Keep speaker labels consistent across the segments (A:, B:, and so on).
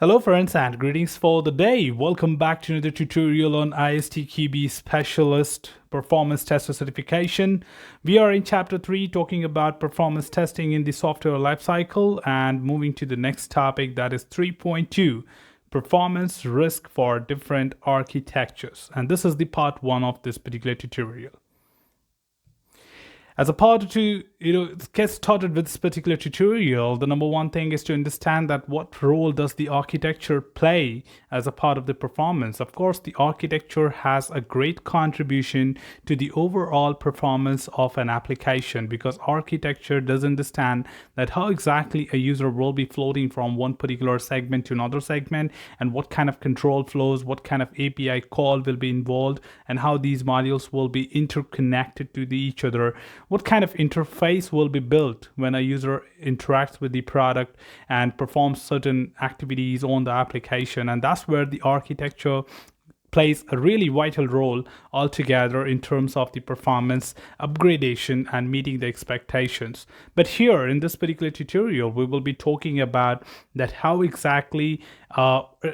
A: Hello friends and greetings for the day. Welcome back to another tutorial on ISTQB Specialist Performance Tester certification. We are in chapter 3 talking about performance testing in the software lifecycle and moving to the next topic, that is 3.2, performance risk for different architectures. And this is the part 1 of this particular tutorial. As a part to get started with this particular tutorial, the number one thing is to understand that what role does the architecture play as a part of the performance. Of course, the architecture has a great contribution to the overall performance of an application, because architecture does understand that how exactly a user will be floating from one particular segment to another segment, and what kind of control flows, what kind of API call will be involved, and how these modules will be interconnected to each other. What kind of interface will be built when a user interacts with the product and performs certain activities on the application. And that's where the architecture plays a really vital role altogether in terms of the performance upgradation and meeting the expectations. But here in this particular tutorial, we will be talking about that how exactly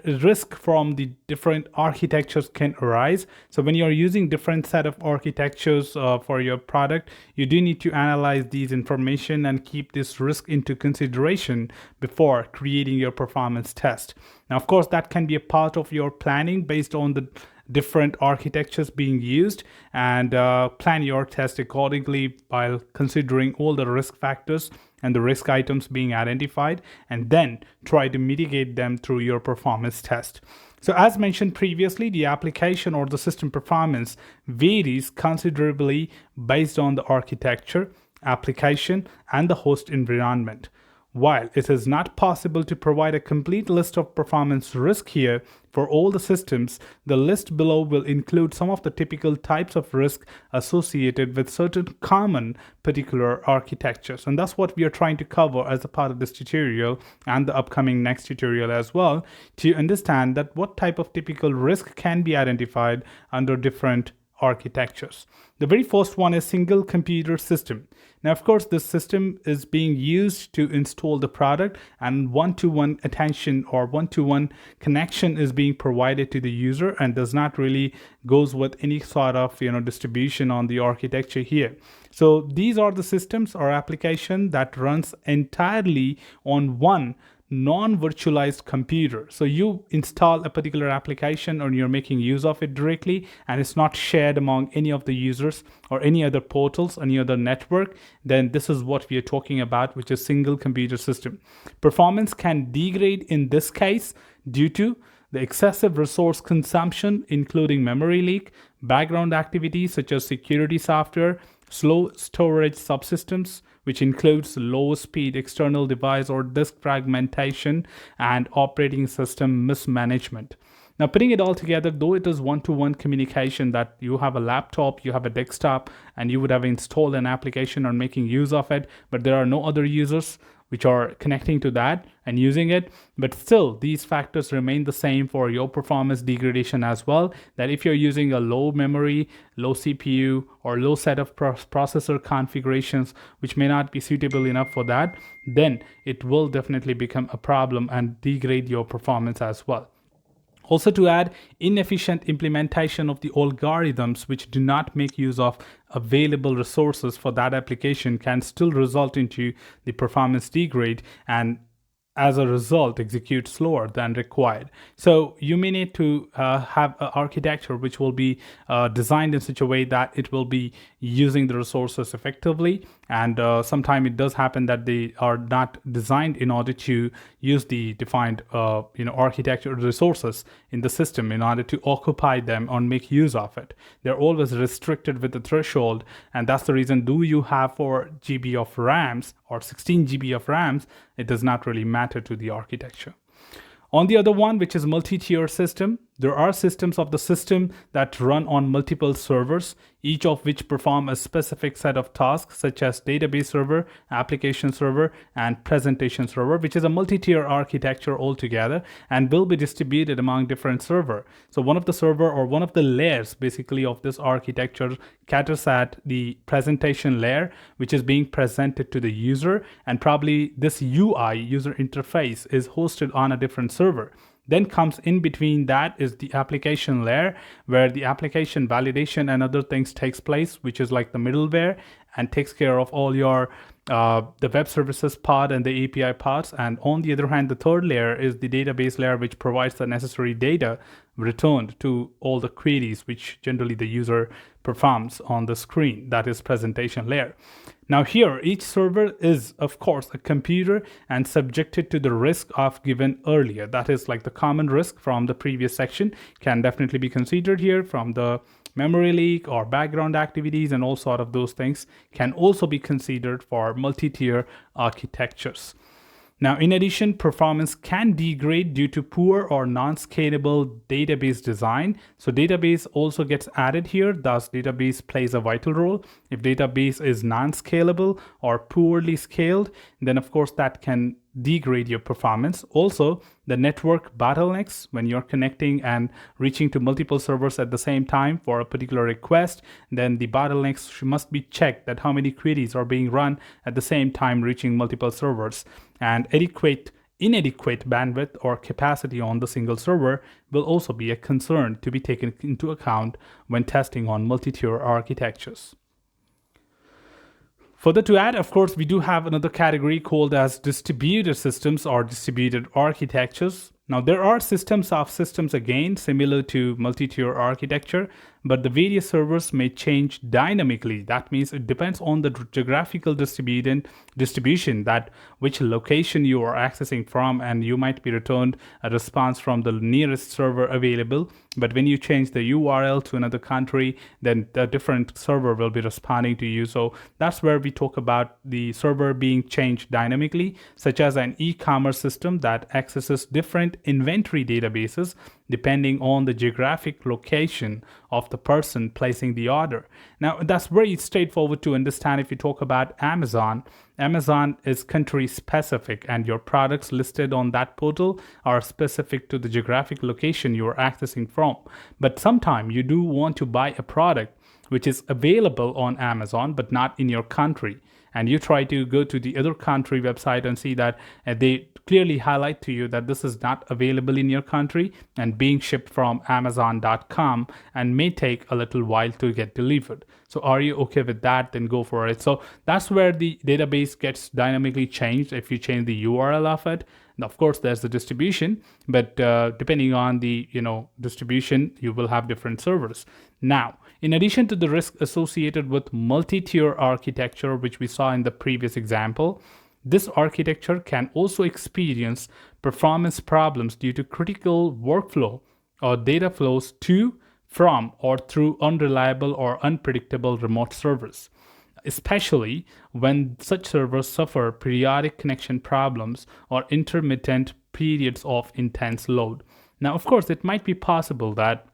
A: risk from the different architectures can arise. So when you're using different set of architectures for your product, you do need to analyze these information and keep this risk into consideration before creating your performance test. Now, of course, that can be a part of your planning based on the different architectures being used, and plan your test accordingly while considering all the risk factors and the risk items being identified, and then try to mitigate them through your performance test. So as mentioned previously, the application or the system performance varies considerably based on the architecture, application, and the host environment. While it is not possible to provide a complete list of performance risk here for all the systems, the list below will include some of the typical types of risk associated with certain common particular architectures. And that's what we are trying to cover as a part of this tutorial and the upcoming next tutorial as well, to understand that what type of typical risk can be identified under different architectures. The very first one is single computer system. Now, of course, this system is being used to install the product, and one-to-one attention or one-to-one connection is being provided to the user, and does not really goes with any sort of distribution on the architecture here. So these are the systems or application that runs entirely on one non-virtualized computer. So you install a particular application and you're making use of it directly, and it's not shared among any of the users or any other portals, any other network. Then this is what we are talking about, which is single computer system. Performance can degrade in this case due to the excessive resource consumption, including memory leak, background activities such as security software, slow storage subsystems, which includes low speed external device or disk fragmentation, and operating system mismanagement. Now, putting it all together, though it is one-to-one communication, that you have a laptop, you have a desktop, and you would have installed an application or making use of it, but there are no other users which are connecting to that and using it. But still, these factors remain the same for your performance degradation as well, that if you're using a low memory, low CPU, or low set of processor configurations which may not be suitable enough for that, then it will definitely become a problem and degrade your performance as well. Also, to add, inefficient implementation of the algorithms which do not make use of available resources for that application can still result into the performance degrade, and as a result execute slower than required. So you may need to have an architecture which will be designed in such a way that it will be using the resources effectively, and sometimes it does happen that they are not designed in order to use the defined architecture resources in the system in order to occupy them or make use of it. They're always restricted with the threshold, and that's the reason, do you have 4 GB of RAMs or 16 GB of RAMs, it does not really matter to the architecture. On the other one, which is multi-tier system, There are systems of the system that run on multiple servers, each of which perform a specific set of tasks such as database server, application server, and presentation server, which is a multi-tier architecture altogether and will be distributed among different servers. So one of the server or one of the layers basically of this architecture caters at the presentation layer, which is being presented to the user, and probably this UI, user interface, is hosted on a different server. Then comes in between that is the application layer, where the application validation and other things takes place, which is like the middleware and takes care of all your the web services part and the API parts. And on the other hand, the third layer is the database layer, which provides the necessary data returned to all the queries which generally the user performs on the screen. That is presentation layer. Now here, each server is of course a computer and subjected to the risk of given earlier. That is like the common risk from the previous section can definitely be considered here, from the memory leak or background activities, and all sort of those things can also be considered for multi-tier architectures. Now, in addition, performance can degrade due to poor or non-scalable database design. So database also gets added here. Thus, database plays a vital role. If database is non-scalable or poorly scaled, then of course that can degrade your performance. Also, the network bottlenecks when you're connecting and reaching to multiple servers at the same time for a particular request, then the bottlenecks must be checked that how many queries are being run at the same time reaching multiple servers. And inadequate bandwidth or capacity on the single server will also be a concern to be taken into account when testing on multi-tier architectures. Further to add, of course, we do have another category called as distributed systems or distributed architectures. Now, there are systems of systems again, similar to multi-tier architecture, but the various servers may change dynamically. That means it depends on the geographical distribution, that which location you are accessing from, and you might be returned a response from the nearest server available. But when you change the URL to another country, then the different server will be responding to you. So that's where we talk about the server being changed dynamically, such as an e-commerce system that accesses different inventory databases depending on the geographic location of the person placing the order. Now, that's very straightforward to understand. If you talk about Amazon, Amazon is country specific, and your products listed on that portal are specific to the geographic location you are accessing from. But sometimes you do want to buy a product which is available on Amazon but not in your country, and you try to go to the other country website and see that they clearly highlight to you that this is not available in your country and being shipped from Amazon.com and may take a little while to get delivered. So are you okay with that? Then go for it. So that's where the database gets dynamically changed if you change the URL of it. And of course, there's the distribution, but depending on the distribution, you will have different servers. Now, in addition to the risk associated with multi-tier architecture, which we saw in the previous example, this architecture can also experience performance problems due to critical workflow or data flows to, from, or through unreliable or unpredictable remote servers, especially when such servers suffer periodic connection problems or intermittent periods of intense load. Now, of course, it might be possible that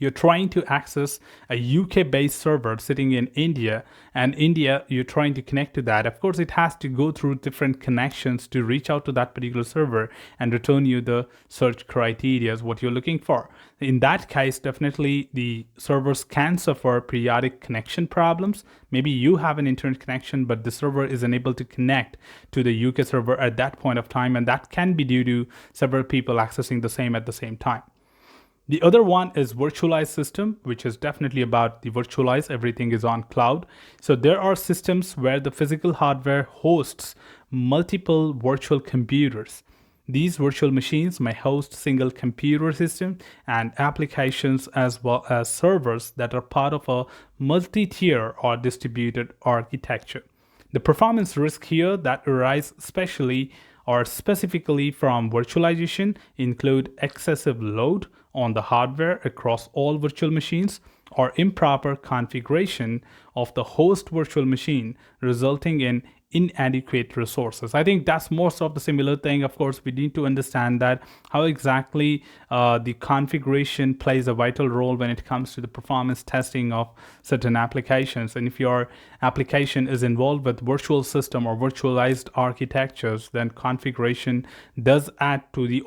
A: you're trying to access a UK-based server sitting in India, and India, you're trying to connect to that. Of course, it has to go through different connections to reach out to that particular server and return you the search criteria, what you're looking for. In that case, definitely the servers can suffer periodic connection problems. Maybe you have an internet connection, but the server is unable to connect to the UK server at that point of time, and that can be due to several people accessing the same at the same time. The other one is virtualized system, which is definitely about the virtualized, everything is on cloud. So there are systems where the physical hardware hosts multiple virtual computers. These virtual machines may host single computer system and applications as well as servers that are part of a multi-tier or distributed architecture. The performance risk here that arise especially or specifically from virtualization include excessive load on the hardware across all virtual machines or improper configuration of the host virtual machine, resulting in inadequate resources. I think that's most of the similar thing. Of course, we need to understand that how exactly the configuration plays a vital role when it comes to the performance testing of certain applications. And if your application is involved with virtual system or virtualized architectures, then configuration does add to the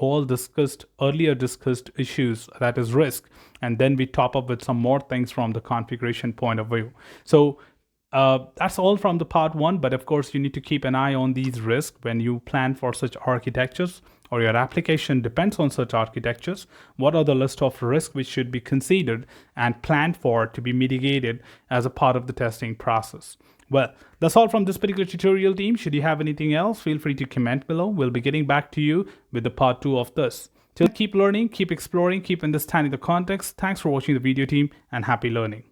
A: earlier discussed issues, that is risk. And then we top up with some more things from the configuration point of view. So that's all from the part one, but of course you need to keep an eye on these risks when you plan for such architectures or your application depends on such architectures. What are the list of risks which should be considered and planned for to be mitigated as a part of the testing process? Well, that's all from this particular tutorial, team. Should you have anything else, feel free to comment below. We'll be getting back to you with the part 2 of this. Till keep learning, keep exploring, keep understanding the context. Thanks for watching the video, team, and happy learning.